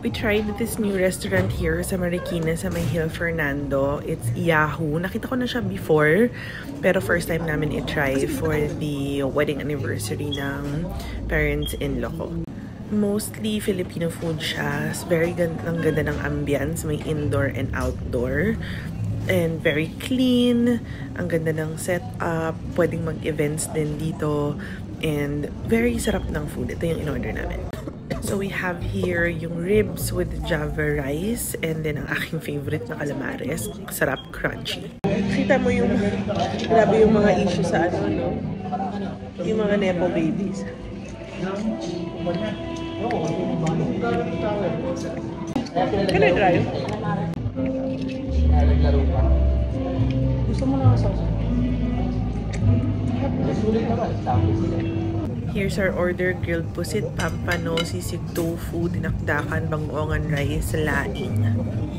We tried this new restaurant here sa Marikina sa may Hill Fernando. It's Yahoo. Nakita ko na siya before, pero first time namin i-try for the wedding anniversary ng parents-in-law ko. Mostly Filipino food siya. Very ganda ng ambience. May indoor and outdoor. And very clean. Ang ganda ng setup. Pwedeng mag-events din dito. And very sarap ng food. Ito yung in-order namin. So we have here yung ribs with Java rice and then ang aking favorite na calamares. Sarap, crunchy. Kita mo yung grabe yung mga issue sa ano, no? Yung mga nepo babies. Can I try? Gusto mo na sauce? Here's our order: grilled pusit, pampano, sisig tofu, dinakdakan, bangongan rice, laing.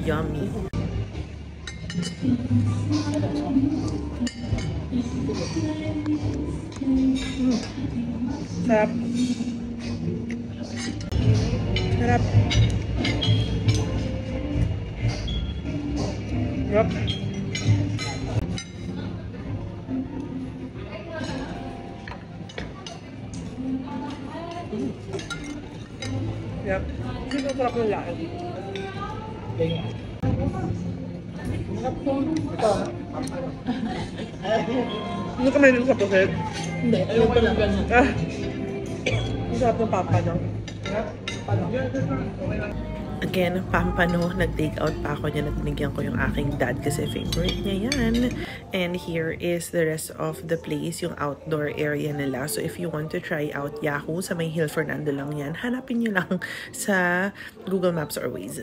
Yummy! Sarap. Sarap. Sarap. Yep. Ito sarap ng lahat. Hindi ka mahilig sa pusit? Hindi. Ayaw ko lang ganyan. Ang sarap ng pampano. Again, pampano. Nag-take out pa ako niya at binigyan ko yung aking dad kasi favorite niya yan. And here is the rest of the place, yung outdoor area nila. So if you want to try out Yahoo, sa may Hill Fernando lang yan, hanapin nyo lang sa Google Maps or Waze.